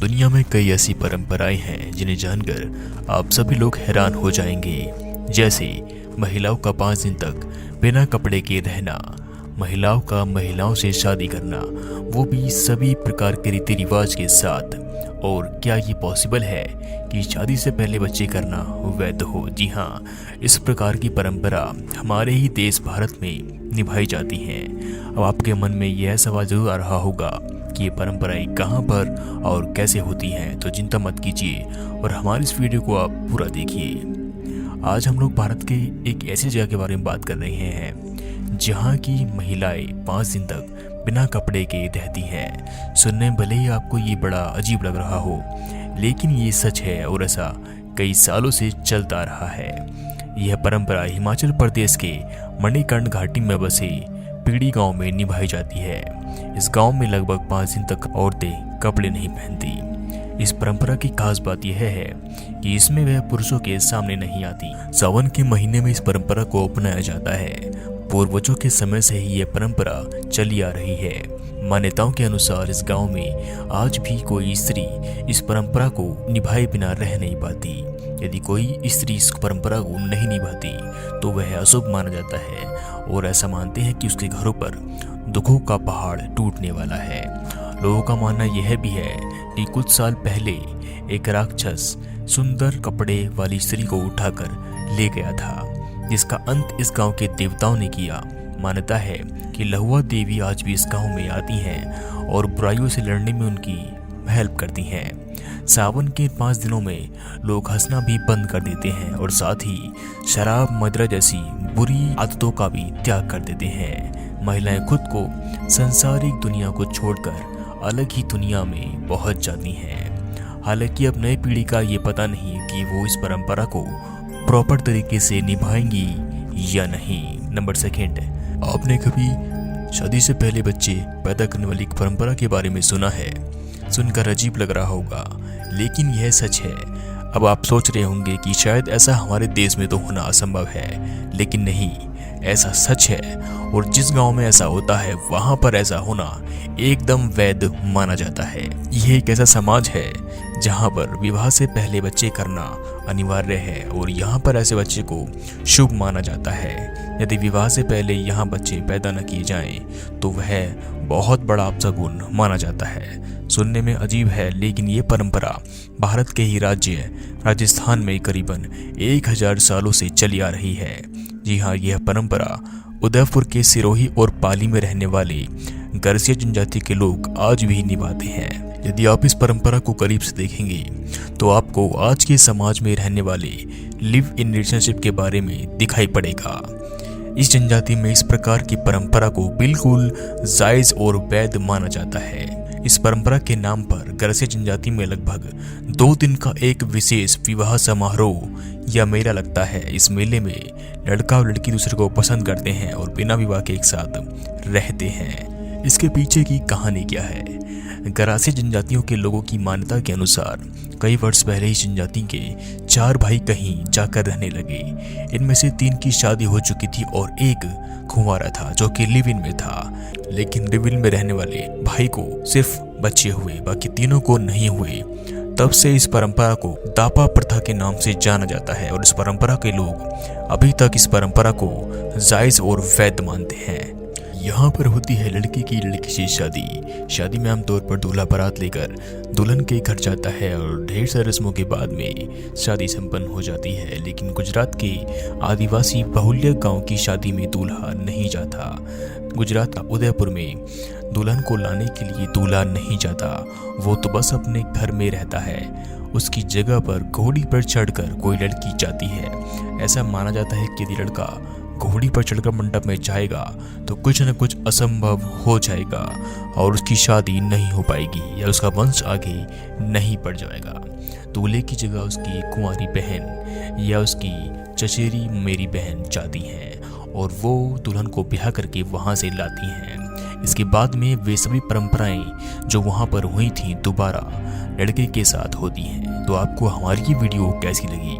दुनिया में कई ऐसी परंपराएं हैं जिन्हें जानकर आप सभी लोग हैरान हो जाएंगे। जैसे महिलाओं का 5 दिन तक बिना कपड़े के रहना, महिलाओं का महिलाओं से शादी करना, वो भी सभी प्रकार के रीति रिवाज के साथ। और क्या ये पॉसिबल है कि शादी से पहले बच्चे करना वैध हो? जी हाँ, इस प्रकार की परंपरा हमारे ही देश भारत में निभाई जाती हैं। अब आपके मन में यह सवाल जरूर आ रहा होगा कि ये परंपराएं कहाँ पर और कैसे होती हैं, तो चिंता मत कीजिए और हमारी इस वीडियो को आप पूरा देखिए। आज हम लोग भारत के एक ऐसी जगह के बारे में बात कर रहे हैं जहाँ की महिलाएं 5 दिन तक बिना कपड़े के रहती हैं। सुनने भले ही आपको ये बड़ा अजीब लग रहा हो, लेकिन ये सच है और ऐसा कई सालों से चलता रहा है। यह परंपरा हिमाचल प्रदेश के मणिकर्ण घाटी में बसे पीड़ी गांव में निभाई जाती है। इस गांव में लगभग 5 दिन तक औरतें कपड़े नहीं पहनती। इस परंपरा की खास बात यह है कि इसमें वह पुरुषों के सामने नहीं आती। सावन के महीने में इस परंपरा को अपनाया जाता है। पूर्वजों के समय से ही यह परंपरा चली आ रही है। मान्यताओं के अनुसार इस गांव में आज भी कोई स्त्री इस परंपरा को निभाए बिना रह नहीं पाती। यदि कोई स्त्री इस परंपरा को नहीं निभाती तो वह अशुभ माना जाता है और ऐसा मानते हैं कि उसके घरों पर दुखों का पहाड़ टूटने वाला है। लोगों का मानना यह भी है कि कुछ साल पहले एक राक्षस सुंदर कपड़े वाली स्त्री को उठाकर ले गया था, जिसका अंत इस गांव के देवताओं ने किया। मान्यता है कि लहुआ देवी आज भी इस गांव में आती हैं और बुराइयों से लड़ने में उनकी हेल्प करती हैं। सावन के 5 दिनों में लोग हंसना भी बंद कर देते हैं और साथ ही शराब, मदिरा जैसी बुरी आदतों का भी त्याग कर देते हैं। महिलाएं खुद को सांसारिक दुनिया को छोड़कर अलग ही दुनिया में पहुंच जाती हैं। हालांकि अब नई पीढ़ी का ये पता नहीं कि वो इस परंपरा को प्रॉपर तरीके से निभाएंगी या नहीं। नंबर 2, आपने कभी शादी से पहले बच्चे पैदा करने वाली परंपरा के बारे में सुना है? सुनकर अजीब लग रहा होगा, लेकिन यह सच है। अब आप सोच रहे होंगे कि शायद ऐसा हमारे देश में तो होना असंभव है, लेकिन नहीं, ऐसा सच है। और जिस गांव में ऐसा होता है वहां पर ऐसा होना एकदम वैध माना जाता है। यह एक ऐसा समाज है जहां पर विवाह से पहले बच्चे करना अनिवार्य है और यहाँ पर ऐसे बच्चे को शुभ माना जाता है। यदि विवाह से पहले यहाँ बच्चे पैदा न किए जाएं तो वह बहुत बड़ा अपशगुन माना जाता है। सुनने में अजीब है, लेकिन ये परंपरा भारत के ही राज्य राजस्थान में करीबन 1000 सालों से चली आ रही है। जी हाँ, यह परंपरा उदयपुर के सिरोही और पाली में रहने वाले गरसिया जनजाति के लोग आज भी निभाते हैं। यदि आप इस परंपरा को करीब से देखेंगे तो आपको आज के समाज में रहने वाले लिव इन रिलेशनशिप के बारे में दिखाई पड़ेगा। इस जनजाति में इस प्रकार की परंपरा को बिल्कुल जायज और वैध माना जाता है। इस परंपरा के नाम पर गरसिया जनजाति में लगभग 2 दिन का एक विशेष विवाह समारोह या मेला लगता है। इस मेले में लड़का और लड़की दूसरे को पसंद करते हैं और बिना विवाह के एक साथ रहते हैं। इसके पीछे की कहानी क्या है? गरासिया जनजातियों के लोगों की मान्यता के अनुसार कई वर्ष पहले ही जनजाति के 4 भाई कहीं जाकर रहने लगे। इनमें से 3 की शादी हो चुकी थी और एक कुंवारा था जो कि लिव इन में था। लेकिन लिव इन में रहने वाले भाई को सिर्फ बच्चे हुए, बाकी तीनों को नहीं हुए। तब से इस परंपरा को दापा प्रथा के नाम से जाना जाता है और इस परंपरा के लोग अभी तक इस परंपरा को जायज और वैध मानते हैं। यहाँ पर होती है लड़की की लड़की से शादी। शादी में आमतौर पर दूल्हा बारात लेकर दुल्हन के घर जाता है और ढेर सारे रस्मों के बाद में शादी संपन्न हो जाती है। लेकिन गुजरात के आदिवासी बहुल्य गांव की शादी में दूल्हा नहीं जाता। गुजरात का उदयपुर में दुल्हन को लाने के लिए दूल्हा नहीं जाता, वो तो बस अपने घर में रहता है। उसकी जगह पर घोड़ी पर चढ़कर कोई लड़की जाती है। ऐसा माना जाता है कि यदि लड़का घोड़ी पर चढ़कर मंडप में जाएगा तो कुछ न कुछ असंभव हो जाएगा और उसकी शादी नहीं हो पाएगी या उसका वंश आगे नहीं बढ़ जाएगा। दूल्हे की जगह उसकी कुंवारी बहन या उसकी चचेरी मेरी बहन जाती हैं और वो दुल्हन को ब्याह करके वहाँ से लाती हैं। इसके बाद में वे सभी परंपराएं जो वहाँ पर हुई थी दोबारा लड़के के साथ होती हैं। तो आपको हमारी ये वीडियो कैसी लगी?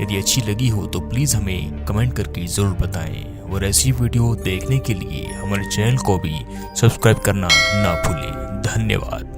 यदि अच्छी लगी हो तो प्लीज़ हमें कमेंट करके ज़रूर बताएं और ऐसी वीडियो देखने के लिए हमारे चैनल को भी सब्सक्राइब करना ना भूलें। धन्यवाद।